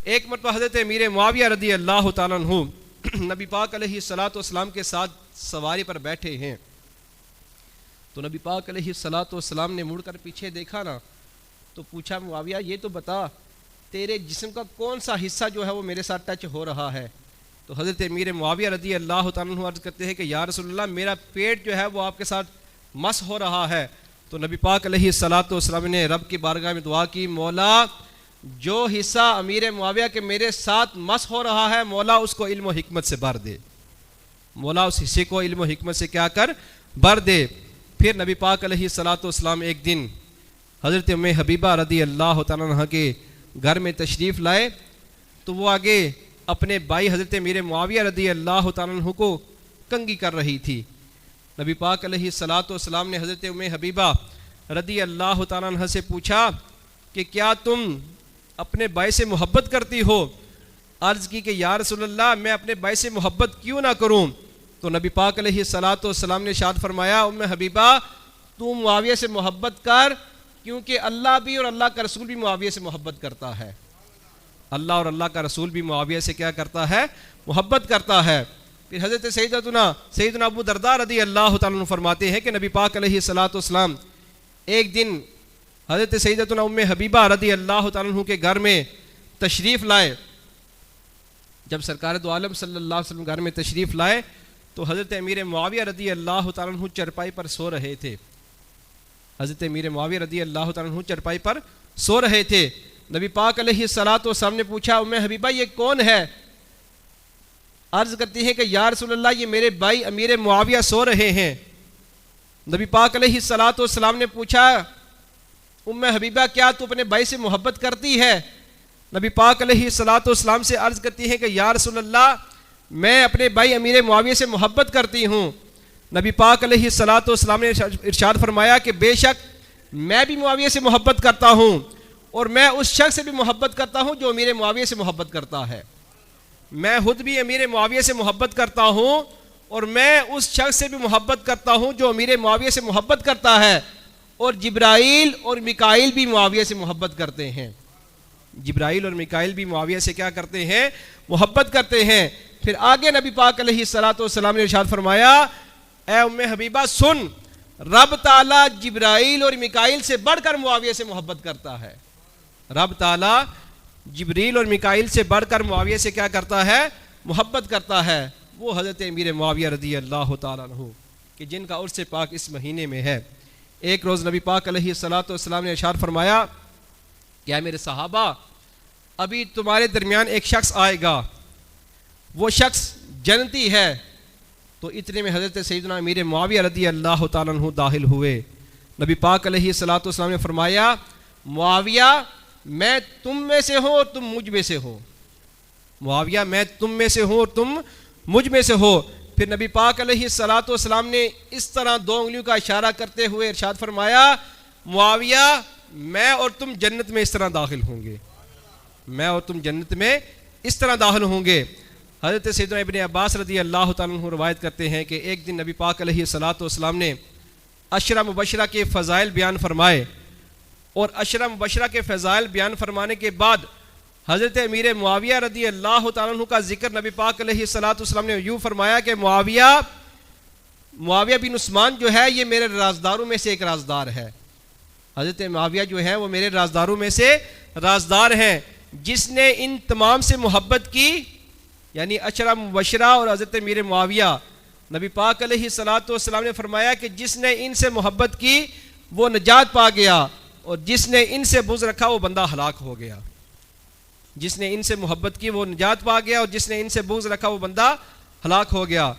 ایک مرتبہ حضرت امیر معاویہ رضی اللہ تعالیٰ عنہ نبی پاک علیہ الصلوۃ والسلام کے ساتھ سواری پر بیٹھے ہیں، تو نبی پاک علیہ الصلوۃ والسلام نے مڑ کر پیچھے دیکھا نا، تو پوچھا معاویہ یہ تو بتا تیرے جسم کا کون سا حصہ جو ہے وہ میرے ساتھ ٹچ ہو رہا ہے؟ تو حضرت امیر معاویہ رضی اللہ تعالیٰ عنہ عرض کرتے ہیں کہ یا رسول اللہ میرا پیٹ جو ہے وہ آپ کے ساتھ مس ہو رہا ہے۔ تو نبی پاک علیہ الصلوۃ والسلام نے رب کی بارگاہ میں دعا کی، مولا جو حصہ امیر معاویہ کے میرے ساتھ مس ہو رہا ہے مولا اس کو علم و حکمت سے بھر دے، مولا اس حصے کو علم و حکمت سے کیا کر بھر دے۔ پھر نبی پاک علیہ الصلوۃ والسلام ایک دن حضرت ام حبیبہ رضی اللہ تعالیٰ عنہ کے گھر میں تشریف لائے، تو وہ آگے اپنے بھائی حضرت امیر معاویہ رضی اللہ تعالیٰ عنہ کو کنگھی کر رہی تھی۔ نبی پاک علیہ الصلوۃ والسلام نے حضرت ام حبیبہ رضی اللہ تعالیٰ عنہ سے پوچھا کہ کیا تم اپنے بھائی سے محبت کرتی ہو؟ عرض کی کہ یا رسول اللہ میں اپنے بھائی سے محبت کیوں نہ کروں؟ تو نبی پاک علیہ الصلوۃ والسلام نے ارشاد فرمایا ام حبیبہ تو معاویہ سے محبت کر، کیونکہ اللہ بھی اور اللہ کا رسول بھی معاویہ سے محبت کرتا ہے، اللہ اور اللہ کا رسول بھی معاویہ سے کیا کرتا ہے؟ محبت کرتا ہے۔ پھر حضرت سیدنا ابو درداء رضی اللہ تعالیٰ عنہ فرماتے ہیں کہ نبی پاک علیہ الصلوۃ والسلام ایک دن حضرت سیدتنا ام حبیبہ رضی اللہ تعالیٰ عنہ کے گھر میں تشریف لائے۔ جب سرکار دو عالم صلی اللہ علیہ وسلم گھر میں تشریف لائے تو حضرت امیر معاویہ رضی اللہ تعالیٰ عنہ چرپائی پر سو رہے تھے، حضرت امیر معاویہ رضی اللہ تعالیٰ عنہ چرپائی پر سو رہے تھے۔ نبی پاک علیہ الصلوۃ والسلام نے پوچھا ام حبیبہ یہ کون ہے؟ عرض کرتی ہیں کہ یا رسول اللہ یہ میرے بھائی امیر معاویہ سو رہے ہیں۔ نبی پاک علیہ الصلوۃ والسلام نے پوچھا ام حبیبہ کیا تو اپنے بھائی سے محبت کرتی ہے؟ نبی پاک علیہ الصلوۃ والسلام سے عرض کرتی ہیں کہ یا رسول اللہ میں اپنے بھائی امیر معاویہ سے محبت کرتی ہوں۔ نبی پاک علیہ الصلوۃ والسلام نے ارشاد فرمایا کہ بے شک میں بھی معاویہ سے محبت کرتا ہوں، اور میں اس شخص سے بھی محبت کرتا ہوں جو امیر معاویہ سے محبت کرتا ہے، میں خود بھی امیر معاویہ سے محبت کرتا ہوں اور میں اس شخص سے بھی محبت کرتا ہوں جو امیر معاویہ سے محبت کرتا ہے، اور جبرائیل اور میکائیل بھی معاویہ سے محبت کرتے ہیں، جبرائیل اور میکائیل بھی معاویہ سے کیا کرتے ہیں؟ محبت کرتے ہیں۔ پھر آگے نبی پاک علیہ الصلوۃ والسلام نے ارشاد فرمایا اے ام حبیبہ سن، رب تعالیٰ جبرائیل اور میکائیل سے بڑھ کر معاویہ سے محبت کرتا ہے، رب تعالیٰ جبریل اور میکائیل سے بڑھ کر معاویہ سے کیا کرتا ہے؟ محبت کرتا ہے۔ وہ حضرت امیر معاویہ رضی اللہ تعالیٰ عنہ کہ جن کا عرس پاک اس مہینے میں ہے۔ ایک روز نبی پاک علیہ الصلوۃ والسلام نے ارشاد فرمایا کہ اے میرے صحابہ ابھی تمہارے درمیان ایک شخص آئے گا، وہ شخص جنتی ہے۔ تو اتنے میں حضرت سیدنا امیر معاویہ رضی اللہ تعالیٰ عنہ داخل ہوئے۔ نبی پاک علیہ الصلوۃ والسلام نے فرمایا معاویہ میں تم میں سے ہوں اور تم مجھ میں سے ہو، معاویہ میں تم میں سے ہوں اور تم مجھ میں سے ہو۔ پھر نبی پاک علیہ الصلوۃ والسلام نے اس طرح دو انگلیوں کا اشارہ کرتے ہوئے ارشاد فرمایا معاویہ میں اور تم جنت میں اس طرح داخل ہوں گے، میں اور تم جنت میں اس طرح داخل ہوں گے۔ حضرت سیدنا ابن عباس رضی اللہ تعالیٰ عنہ روایت کرتے ہیں کہ ایک دن نبی پاک علیہ الصلوۃ والسلام نے عشرہ مبشرہ کے فضائل بیان فرمائے، اور عشرہ مبشرہ کے فضائل بیان فرمانے کے بعد حضرت امیر معاویہ رضی اللہ تعالیٰ عنہ کا ذکر نبی پاک علیہ الصلوۃ والسلام نے یوں فرمایا کہ معاویہ بن عثمان جو ہے یہ میرے رازداروں میں سے ایک رازدار ہے، حضرت معاویہ جو ہے وہ میرے رازداروں میں سے رازدار ہیں، جس نے ان تمام سے محبت کی، یعنی عشرہ مبشرہ اور حضرت امیر معاویہ، نبی پاک علیہ الصلوۃ والسلام نے فرمایا کہ جس نے ان سے محبت کی وہ نجات پا گیا، اور جس نے ان سے بغض رکھا وہ بندہ ہلاک ہو گیا، جس نے ان سے محبت کی وہ نجات پا گیا، اور جس نے ان سے بغض رکھا وہ بندہ ہلاک ہو گیا۔